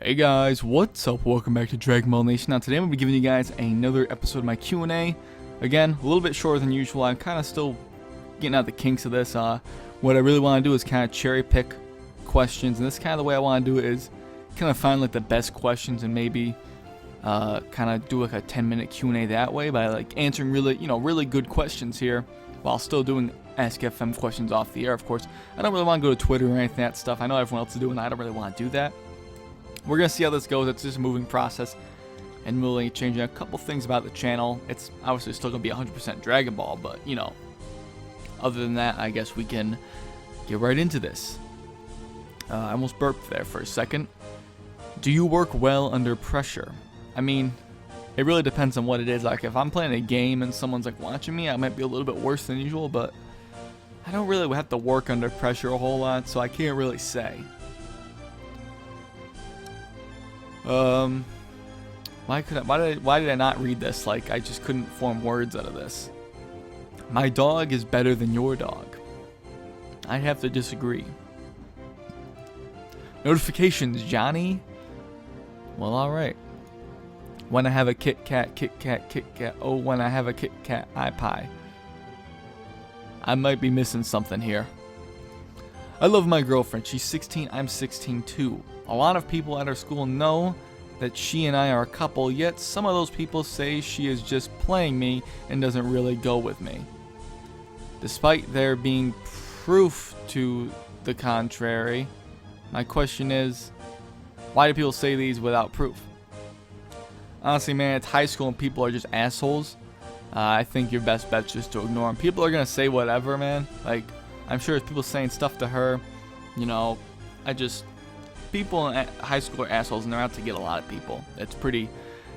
Hey guys, what's up? Welcome back to Dragon Ball Nation. Now today I'm going to be giving you guys another episode of my Q&A. Again, a little bit shorter than usual. I'm kind of still getting out the kinks of this. What I really want to do is kind of cherry pick questions, and this is kind of the way I want to do it, is kind of find like the best questions and maybe kind of do like a 10-minute Q&A that way by like answering really good questions here while still doing Ask FM questions off the air, of course. I don't really want to go to Twitter or anything that stuff. I know everyone else is doing that. I don't really want to do that. We're going to see how this goes. It's just a moving process and really changing a couple things about the channel. It's obviously still going to be 100% Dragon Ball, but, you know, other than that, I guess we can get right into this. I almost burped there for a second. Do you work well under pressure? I mean, it really depends on what it is. Like, if I'm playing a game and someone's, like, watching me, I might be a little bit worse than usual, but I don't really have to work under pressure a whole lot, so I can't really say. Why did I not read this? Like, I just couldn't form words out of this. My dog is better than your dog. I have to disagree. Notifications, Johnny? Well, alright. When I have a Kit Kat, Kit Kat, Kit Kat. Oh, when I have a Kit Kat, I pie. I might be missing something here. I love my girlfriend. She's 16, I'm 16 too. A lot of people at our school know that she and I are a couple, yet some of those people say she is just playing me and doesn't really go with me. Despite there being proof to the contrary, my question is, why do people say these without proof? Honestly, man, it's high school and people are just assholes. I think your best bet's just to ignore them. People are going to say whatever, man. Like, I'm sure people saying stuff to her, you know, people in high school are assholes and they're out to get a lot of people. It's pretty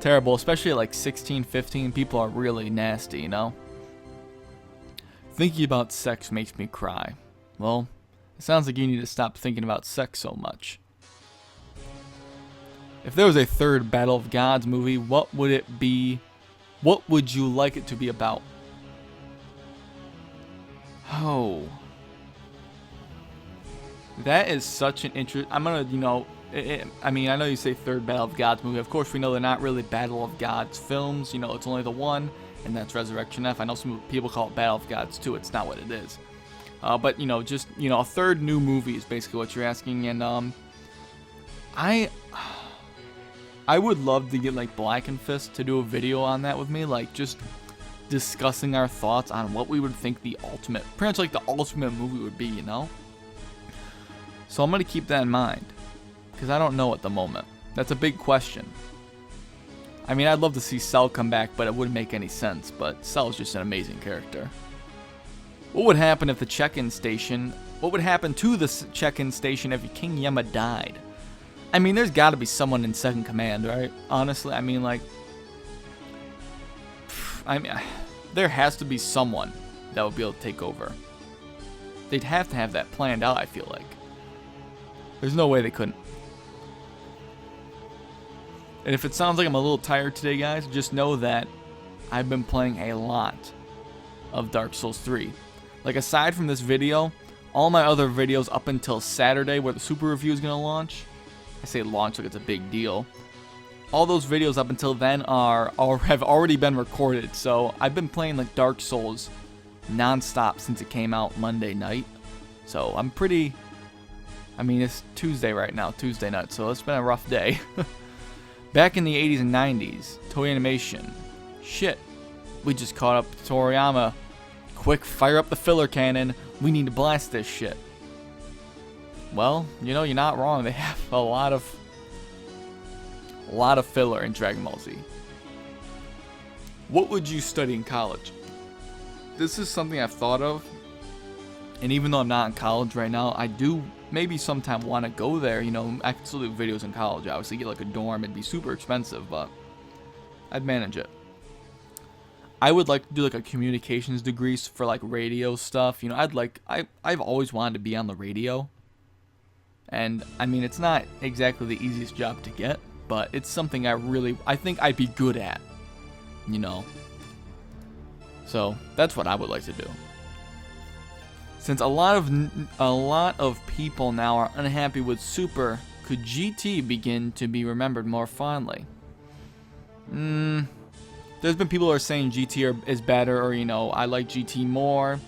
terrible, especially at like 16, 15. People are really nasty, you know? Thinking about sex makes me cry. Well, it sounds like you need to stop thinking about sex so much. If there was a third Battle of Gods movie, what would it be? What would you like it to be about? Oh. That is such an interest. I'm gonna, you know, I mean, I know you say third Battle of Gods movie. Of course, we know they're not really Battle of Gods films. You know, it's only the one, and that's Resurrection F. I know some people call it Battle of Gods too. It's not what it is. But you know, just a third new movie is basically what you're asking. And I would love to get like Black and Fist to do a video on that with me, like just discussing our thoughts on what we would think the ultimate, pretty much like the ultimate movie would be, you know. So I'm going to keep that in mind, because I don't know at the moment. That's a big question. I mean, I'd love to see Cell come back, but it wouldn't make any sense. But Cell's just an amazing character. What would happen if the check-in station... What would happen to the check-in station if King Yemma died? I mean, there's got to be someone in second command, right? Honestly, I mean, like... there has to be someone that would be able to take over. They'd have to have that planned out, I feel like. There's no way they couldn't. And if it sounds like I'm a little tired today, guys, just know that I've been playing a lot of Dark Souls 3. Like, aside from this video, all my other videos up until Saturday, where the super review is going to launch, I say launch like it's a big deal, all those videos up until then have already been recorded. So I've been playing like Dark Souls non-stop since it came out Monday night. So I'm pretty... I mean, it's Tuesday right now, Tuesday night, so it's been a rough day. Back in the 80s and 90s, Toei Animation. Shit. We just caught up to Toriyama. Quick, fire up the filler cannon. We need to blast this shit. Well, you know, you're not wrong. They have a lot of filler in Dragon Ball Z. What would you study in college? This is something I've thought of. And even though I'm not in college right now, I do maybe sometime want to go there. You know, I could still do videos in college. Obviously, get like a dorm. It'd be super expensive, but I'd manage it. I would like to do like a communications degree for like radio stuff. You know, I've always wanted to be on the radio. And I mean, it's not exactly the easiest job to get, but it's something I think I'd be good at, you know. So that's what I would like to do. Since a lot of people now are unhappy with Super, could GT begin to be remembered more fondly? There's been people who are saying GT is better, or, you know, I like GT more.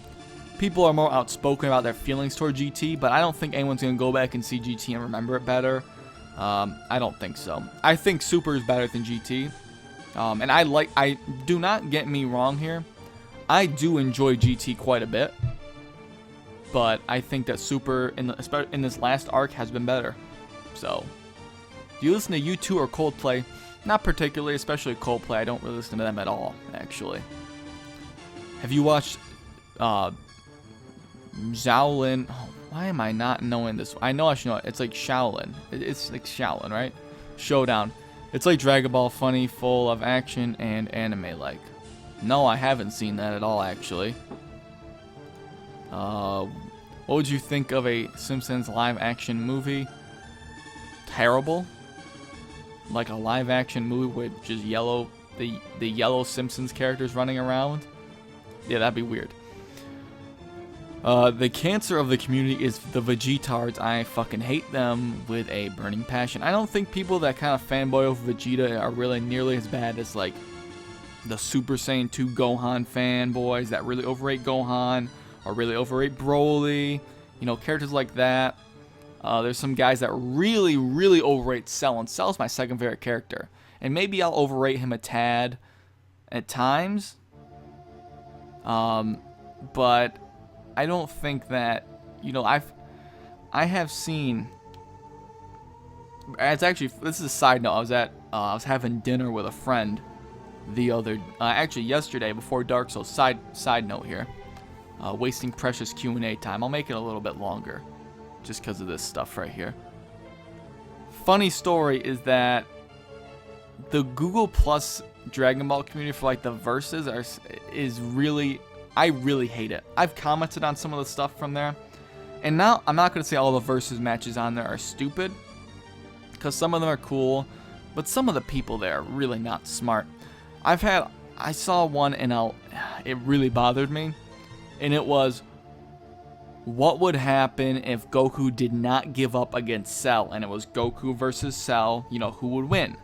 People are more outspoken about their feelings toward GT, but I don't think anyone's going to go back and see GT and remember it better. I don't think so. I think Super is better than GT. And do not get me wrong here. I do enjoy GT quite a bit. But I think that Super, in this last arc, has been better. So, do you listen to U2 or Coldplay? Not particularly, especially Coldplay. I don't really listen to them at all, actually. Have you watched Shaolin? Oh, why am I not knowing this? I know I should know it. It's like Shaolin. It's like Shaolin, right? Showdown. It's like Dragon Ball, funny, full of action, and anime-like. No, I haven't seen that at all, actually. What would you think of a Simpsons live-action movie? Terrible. Like a live-action movie with just the yellow Simpsons characters running around. Yeah, that'd be weird. The cancer of the community is the Vegetards. I fucking hate them with a burning passion. I don't think people that kind of fanboy over Vegeta are really nearly as bad as, like, the Super Saiyan 2 Gohan fanboys that really overrate Gohan or really overrate Broly. You know, characters like that. There's some guys that really, really overrate Cell, and Cell's my second favorite character. And maybe I'll overrate him a tad at times. But I don't think that, you know, I have seen. It's actually, this is a side note. I was having dinner with a friend actually yesterday before dark. So side note here, wasting precious Q&A time. I'll make it a little bit longer, just because of this stuff right here. Funny story is that the Google Plus Dragon Ball community for like the verses is really. I really hate it. I've commented on some of the stuff from there. And now, I'm not going to say all the versus matches on there are stupid, because some of them are cool, but some of the people there are really not smart. I saw one and it really bothered me. And it was, what would happen if Goku did not give up against Cell? And it was Goku versus Cell, you know, who would win?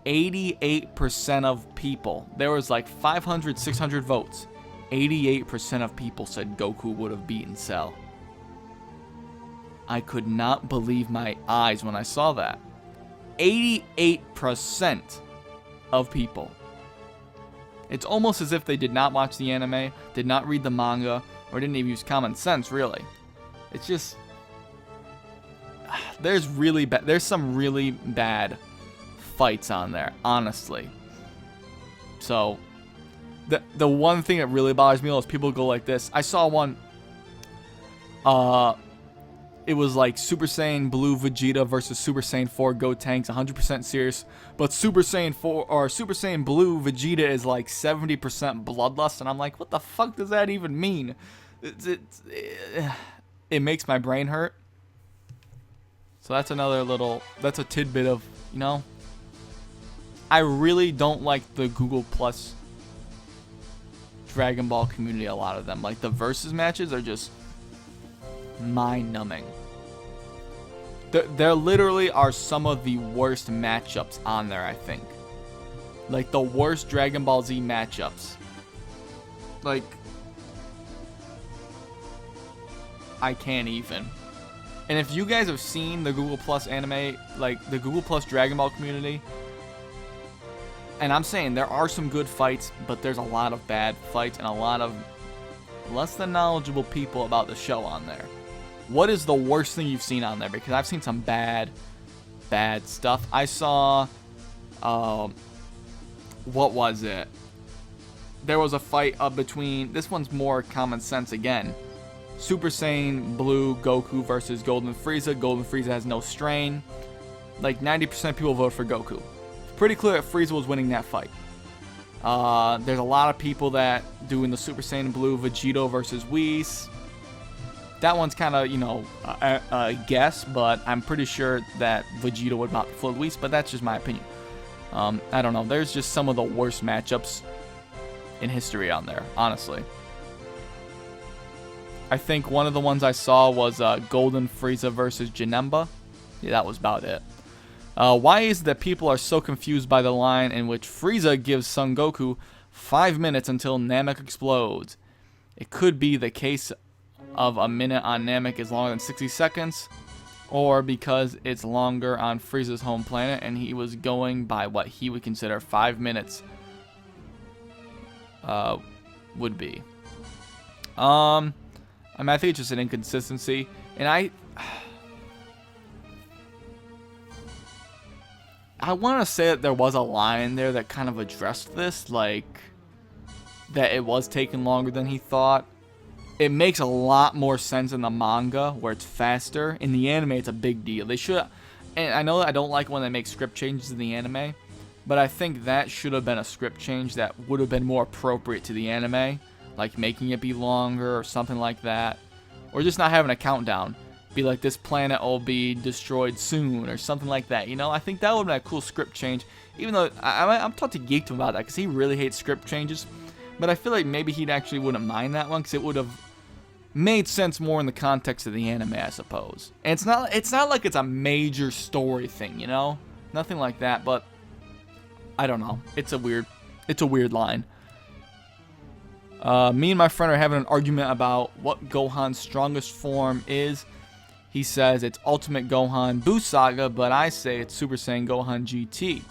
88% of people, there was like 500, 600 votes. 88% of people said Goku would have beaten Cell. I could not believe my eyes when I saw that. 88% of people. It's almost as if they did not watch the anime, did not read the manga, or didn't even use common sense, really. It's just, there's some really bad fights on there, honestly. So the one thing that really bothers me is people go like this. I saw one, it was like Super Saiyan Blue Vegeta versus Super Saiyan 4 Gotenks, 100% serious, but Super Saiyan 4 or Super Saiyan Blue Vegeta is like 70% bloodlust, and I'm like, what the fuck does that even mean? It makes my brain hurt. So that's a tidbit of, you know, I really don't like the Google Plus Dragon Ball community, a lot of them. Like, the versus matches are just mind-numbing. There literally are some of the worst matchups on there, I think. Like, the worst Dragon Ball Z matchups. Like, I can't even. And if you guys have seen the Google Plus anime, like, the Google Plus Dragon Ball community, and I'm saying there are some good fights, but there's a lot of bad fights and a lot of less than knowledgeable people about the show on there. What is the worst thing you've seen on there? Because I've seen some bad stuff. I saw, what was it? There was a fight between, this one's more common sense again. Super Saiyan Blue Goku versus Golden Frieza. Golden Frieza has no strain. Like 90% of people vote for Goku. Pretty clear that Frieza was winning that fight. There's a lot of people that doing the Super Saiyan Blue Vegeta versus Whis. That one's kind of, you know, a guess, but I'm pretty sure that Vegeta would not float Whis, but that's just my opinion. I don't know. There's just some of the worst matchups in history on there, honestly. I think one of the ones I saw was Golden Frieza versus Janemba. Yeah, that was about it. Why is it that people are so confused by the line in which Frieza gives Son Goku 5 minutes until Namek explodes? It could be the case of a minute on Namek is longer than 60 seconds, or because it's longer on Frieza's home planet and he was going by what he would consider 5 minutes would be. I mean, I think it's just an inconsistency, and I want to say that there was a line there that kind of addressed this, like that it was taking longer than he thought. It makes a lot more sense in the manga where it's faster. In the anime, it's a big deal. They should, and I know that I don't like when they make script changes in the anime, but I think that should have been a script change that would have been more appropriate to the anime, like making it be longer or something like that, or just not having a countdown. Be like, this planet will be destroyed soon or something like that. You know, I think that would have been a cool script change. Even though I'm taught to geek him about that because he really hates script changes, but I feel like maybe he actually wouldn't mind that one because it would have made sense more in the context of the anime, I suppose. And it's not like it's a major story thing, you know, nothing like that. But I don't know. It's a weird line. Me and my friend are having an argument about what Gohan's strongest form is. He says it's Ultimate Gohan Boost Saga, but I say it's Super Saiyan Gohan GT.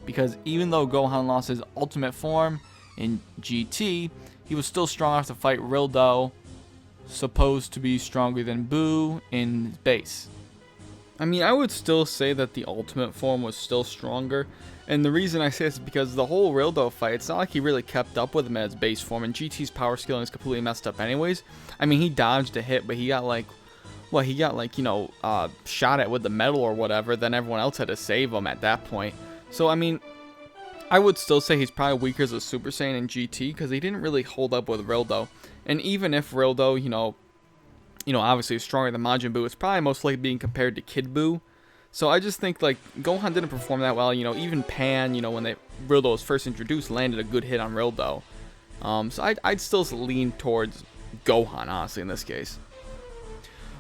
Because even though Gohan lost his ultimate form in GT, he was still strong enough to fight Rildo, supposed to be stronger than Boo in base. I mean, I would still say that the ultimate form was still stronger. And the reason I say this is because the whole Rildo fight, it's not like he really kept up with him at his base form. And GT's power scaling is completely messed up anyways. I mean, he dodged a hit, but he got like, you know, shot at with the metal or whatever. Then everyone else had to save him at that point. So, I mean, I would still say he's probably weaker as a Super Saiyan in GT because he didn't really hold up with Rildo. And even if Rildo, you know, obviously is stronger than Majin Buu, it's probably most likely being compared to Kid Buu. So I just think, like, Gohan didn't perform that well. You know, even Pan, you know, when Rildo was first introduced, landed a good hit on Rildo. So I'd still lean towards Gohan, honestly, in this case.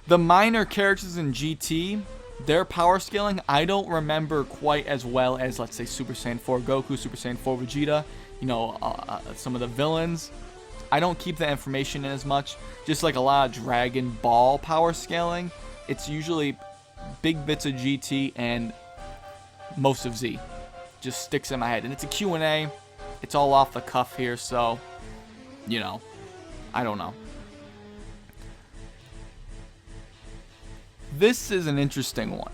The minor characters in GT, their power scaling, I don't remember quite as well as, let's say, Super Saiyan 4 Goku, Super Saiyan 4 Vegeta, you know, some of the villains. I don't keep that information in as much. Just like a lot of Dragon Ball power scaling, it's usually big bits of GT and most of Z. Just sticks in my head. And it's a Q&A. It's all off the cuff here, so, you know, I don't know. This is an interesting one.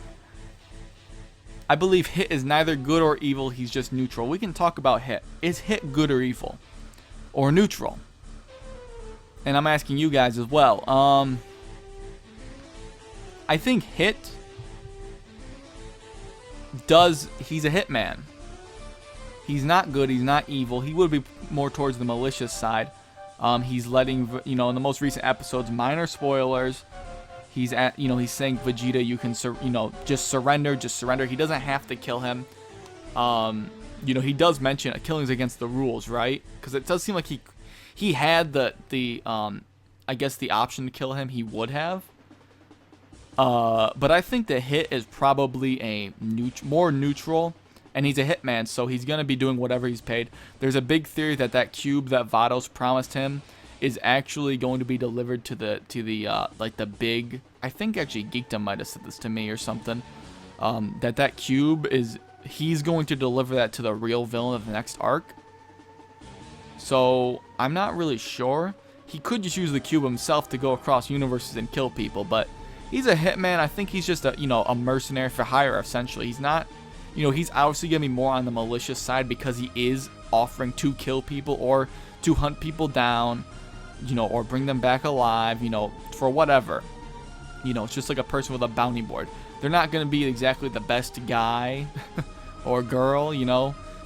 I believe Hit is neither good or evil, he's just neutral. We can talk about Hit. Is Hit good or evil? Or neutral? And I'm asking you guys as well. I think Hit he's a hitman. He's not good, he's not evil. He would be more towards the malicious side. He's letting, you know, in the most recent episodes, minor spoilers, he's saying, Vegeta, you can, just surrender. He doesn't have to kill him. You know, he does mention killing's against the rules, right? Because it does seem like he had I guess the option to kill him, he would have. But I think the Hit is probably more neutral, and he's a hitman, so he's gonna be doing whatever he's paid. There's a big theory that cube that Vados promised him is actually going to be delivered to the like the big. I think actually Geekdom might have said this to me or something. That cube he's going to deliver that to the real villain of the next arc. So I'm not really sure. He could just use the cube himself to go across universes and kill people, but he's a hitman. I think he's just a mercenary for hire, essentially. He's not, he's obviously going to be more on the malicious side because he is offering to kill people or to hunt people down, or bring them back alive, for whatever. It's just like a person with a bounty board. They're not going to be exactly the best guy or girl,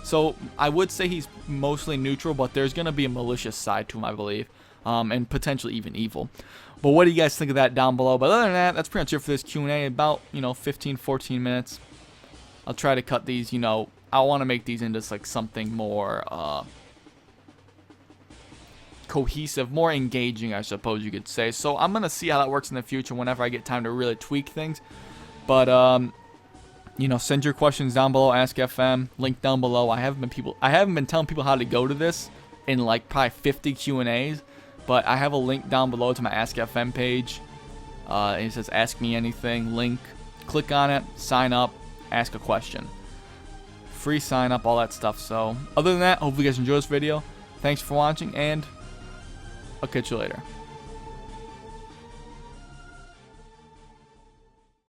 So I would say he's mostly neutral, but there's going to be a malicious side to him, I believe, and potentially even evil. But what do you guys think of that down below? But other than that, that's pretty much it for this Q&A. About, 15, 14 minutes. I'll try to cut these, I want to make these into like something more cohesive, more engaging, I suppose you could say. So I'm going to see how that works in the future whenever I get time to really tweak things. But you know, send your questions down below. Ask FM, link down below. I haven't been telling people how to go to this in like probably 50 Q&As, but I have a link down below to my Ask FM page. And it says Ask Me Anything link. Click on it, sign up, ask a question. Free sign up, all that stuff. So other than that, hopefully you guys enjoyed this video. Thanks for watching, and I'll catch you later.